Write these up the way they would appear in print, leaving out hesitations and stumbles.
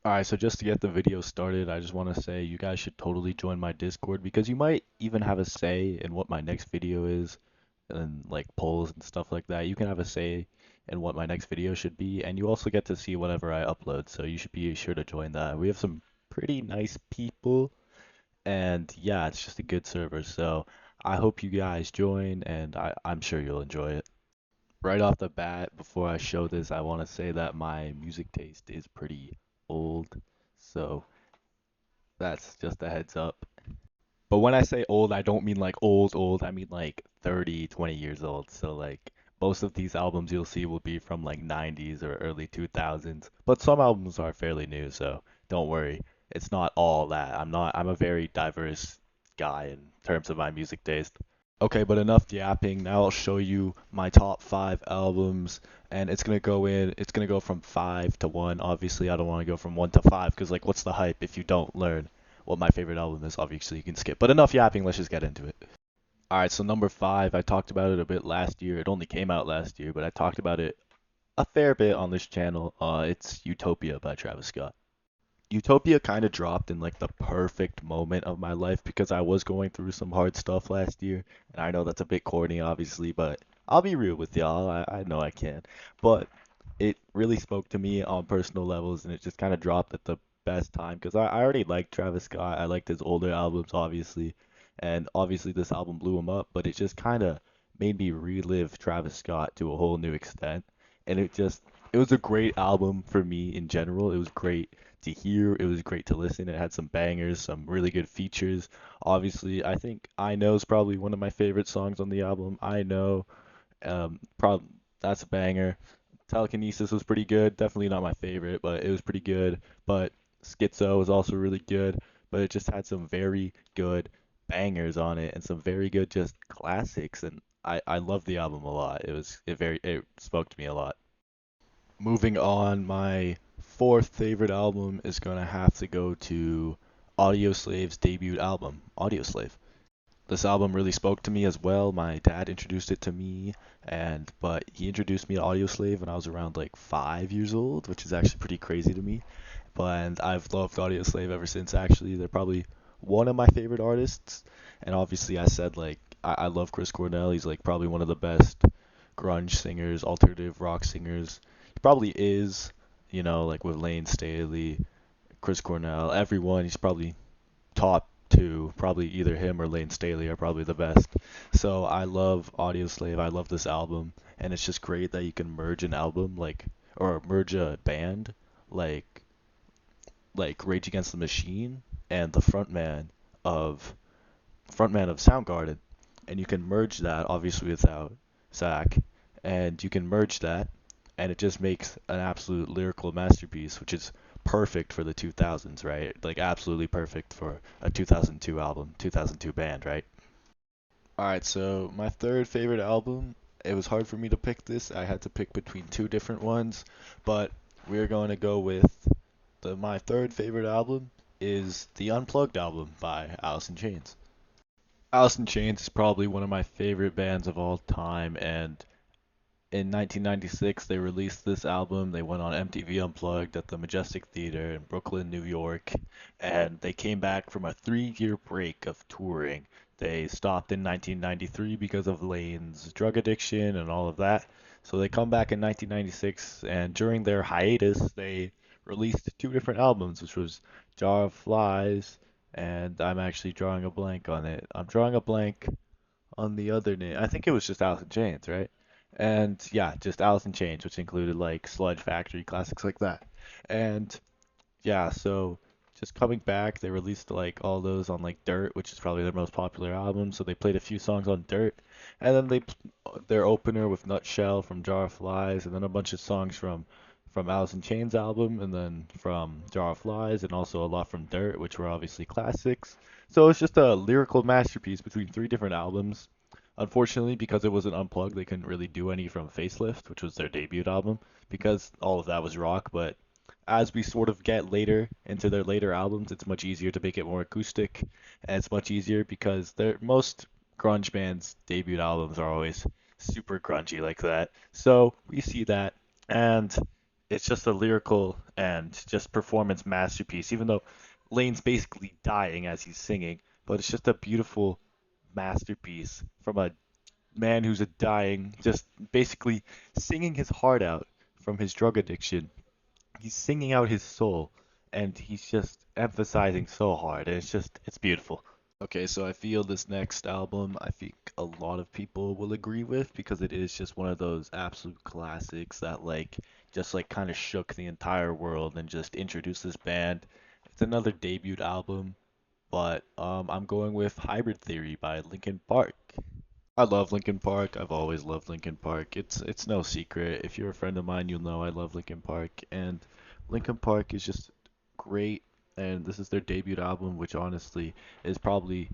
Alright, so just to get the video started, I just want to say you guys should totally join my Discord because you might even have a say in what my next video is and like polls and stuff like that. You can have a say in what my next video should be, and you also get to see whatever I upload, so you should be sure to join that. We have some pretty nice people, and yeah, it's just a good server, so I hope you guys join, and I'm sure you'll enjoy it. Right off the bat, before I show this, I want to say that my music taste is pretty old. So that's just a heads up. But when I say old, I don't mean like old, old. I mean like 30, 20 years old. So like most of these albums you'll see will be from like 90s or early 2000s. But some albums are fairly new, so don't worry. It's not all that. I'm a very diverse guy in terms of my music taste. Okay, but enough yapping. Now I'll show you my top five albums, and it's gonna go from five to one. Obviously, I don't want to go from one to five because, like, what's the hype if you don't learn what my favorite album is? Obviously, you can skip. But enough yapping. Let's just get into it. All right, so number five, I talked about it a bit last year. It only came out last year, but I talked about it a fair bit on this channel. It's Utopia by Travis Scott. Utopia kind of dropped in like the perfect moment of my life because I was going through some hard stuff last year, and I know that's a bit corny, obviously, but I'll be real with y'all. I know I can, but it really spoke to me on personal levels, and it just kind of dropped at the best time because I already liked Travis Scott. I liked his older albums, obviously, and obviously this album blew him up, but it just kind of made me relive Travis Scott to a whole new extent, and it was a great album for me in general. It was great to hear. It was great to listen. It had some bangers, some really good features. Obviously, I think I Know is probably one of my favorite songs on the album. I Know, prob that's a banger. Telekinesis was pretty good. Definitely not my favorite, but it was pretty good. But Schizo was also really good, but it just had some very good bangers on it and some very good just classics. And I love the album a lot. It spoke to me a lot. Moving on, my fourth favorite album is gonna have to go to Audioslave's debut album, Audioslave. This album really spoke to me as well. My dad introduced it to me, and but he introduced me to Audioslave when I was around like 5 years old, which is actually pretty crazy to me. And I've loved Audioslave ever since. Actually, they're probably one of my favorite artists. And obviously, I said like I love Chris Cornell. He's like probably one of the best grunge singers, alternative rock singers. He probably is, like with Lane Staley, Chris Cornell, everyone. He's probably top two. Probably either him or Lane Staley are probably the best. So I love Audioslave. I love this album, and it's just great that you can merge an album or merge a band like Rage Against the Machine and the of frontman of Soundgarden, and you can merge that obviously without Zach, and you can merge that, and it just makes an absolute lyrical masterpiece, which is perfect for the 2000s, right? Like absolutely perfect for a 2002 album, 2002 band, right? All right, so my third favorite album, it was hard for me to pick this. I had to pick between two different ones, but we're going to go with my third favorite album is the Unplugged album by Alice in Chains. Alice in Chains is probably one of my favorite bands of all time, and in 1996 they released this album. They went on MTV Unplugged at the Majestic Theater in Brooklyn, New York, and they came back from a 3-year break of touring. They stopped in 1993 because of Lane's drug addiction and all of that. So they come back in 1996, and during their hiatus, they released two different albums, which was Jar of Flies, and I'm actually drawing a blank on it. I'm drawing a blank on the other name. I think it was just Alice in Chains, right? And yeah, just Alice in Chains, which included like Sludge Factory classics like that. And yeah, so just coming back, they released like all those on like Dirt, which is probably their most popular album. So they played a few songs on Dirt, and then their opener with Nutshell from Jar of Flies, and then a bunch of songs from Alice in Chains album, and then from Jar of Flies, and also a lot from Dirt, which were obviously classics. So it's just a lyrical masterpiece between three different albums. Unfortunately, because it wasn't unplugged, they couldn't really do any from Facelift, which was their debut album, because all of that was rock. But as we sort of get later into their later albums, it's much easier to make it more acoustic, and it's much easier because most grunge bands' debut albums are always super grungy like that. So we see that, and it's just a lyrical and just performance masterpiece, even though Lane's basically dying as he's singing, but it's just a beautiful masterpiece from a man who's a dying, just basically singing his heart out from his drug addiction. He's singing out his soul, and he's just emphasizing so hard, and it's beautiful. Okay, so I feel this next album, I think a lot of people will agree with because it is just one of those absolute classics that just kind of shook the entire world and just introduced this band. It's another debut album, but I'm going with Hybrid Theory by Linkin Park. I love Linkin Park. I've always loved Linkin Park. It's no secret. If you're a friend of mine, you'll know I love Linkin Park, and Linkin Park is just great. And this is their debut album, which honestly is probably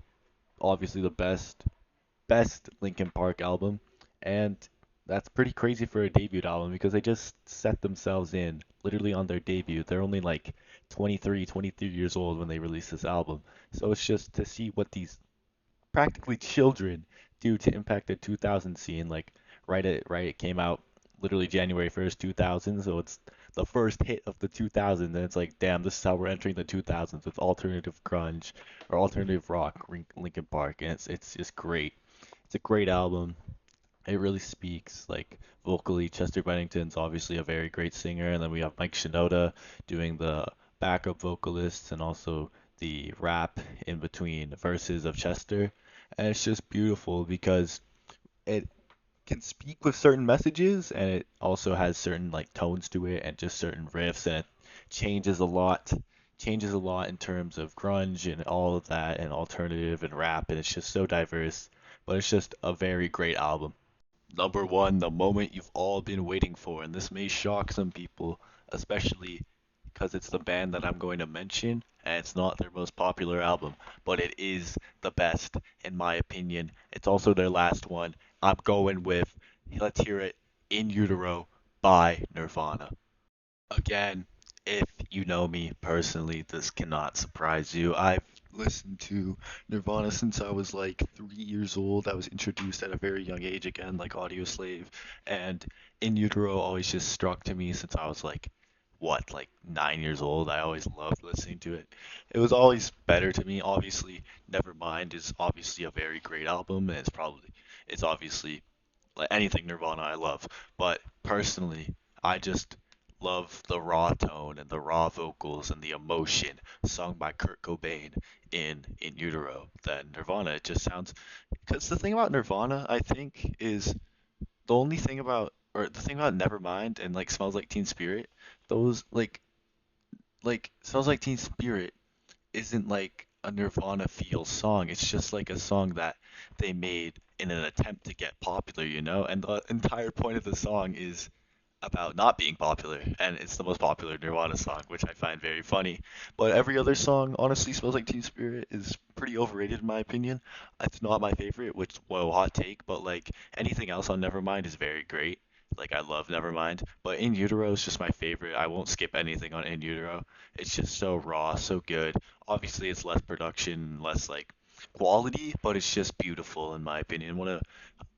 obviously the best Linkin Park album, and that's pretty crazy for a debut album because they just set themselves in literally on their debut. They're only like 23 years old when they released this album. So it's just to see what these practically children do to impact the 2000 scene. It came out literally January 1st, 2000, so it's the first hit of the 2000s, and it's like, damn, this is how we're entering the 2000s with alternative grunge or alternative rock, Linkin Park, and it's just great. It's a great album. It really speaks like vocally. Chester Bennington's obviously a very great singer, and then we have Mike Shinoda doing the backup vocalists and also the rap in between verses of Chester. And it's just beautiful because it can speak with certain messages and it also has certain tones to it and just certain riffs, and it changes a lot changes a lot in terms of grunge and all of that and alternative and rap, and it's just so diverse, but it's just a very great album. Number one, the moment you've all been waiting for, and this may shock some people, especially because it's the band that I'm going to mention, and it's not their most popular album, but it is the best, in my opinion. It's also their last one. I'm going with, let's hear it, In Utero by Nirvana. Again, if you know me personally, this cannot surprise you. I've listened to Nirvana since I was like 3 years old. I was introduced at a very young age again, like Audio Slave, and In Utero always just struck to me since I was like 9 years old. I always loved listening to it. It was always better to me. Obviously, Nevermind is obviously a very great album, and it's obviously like anything Nirvana I love, but personally, I just love the raw tone and the raw vocals and the emotion sung by Kurt Cobain in Utero. Then Nirvana, it just sounds, because the thing about Nirvana, I think, is the only thing about or the thing about Nevermind and Smells Like Teen Spirit, those Smells Like Teen Spirit isn't like a Nirvana feel song. It's just like a song that they made in an attempt to get popular, you know? And the entire point of the song is about not being popular, and it's the most popular Nirvana song, which I find very funny. But every other song, honestly, Smells Like Teen Spirit is pretty overrated in my opinion. It's not my favorite, which, well, hot take, but anything else on Nevermind is very great. I love Nevermind, but In Utero is just my favorite. I won't skip anything on In Utero. It's just so raw, so good. Obviously, it's less production, less quality, but it's just beautiful in my opinion.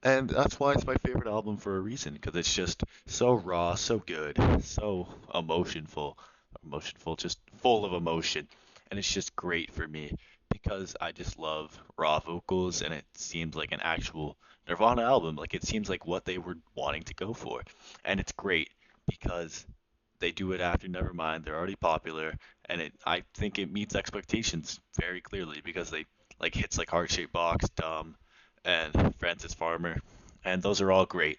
And that's why it's my favorite album for a reason, because it's just so raw, so good, so emotionful, just full of emotion. And it's just great for me because I just love raw vocals and it seems like an actual Nirvana album. Like it seems like what they were wanting to go for. And it's great because they do it after Nevermind. They're already popular, and I think it meets expectations very clearly because they hits like Heart Shaped Box, Dumb, and Francis Farmer, and those are all great.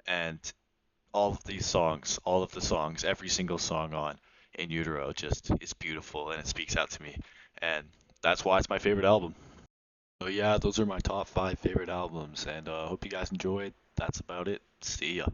And all of the songs, every single song on In Utero just is beautiful and it speaks out to me, and that's why it's my favorite album. So yeah, those are my top five favorite albums, and hope you guys enjoyed. That's about it. See ya.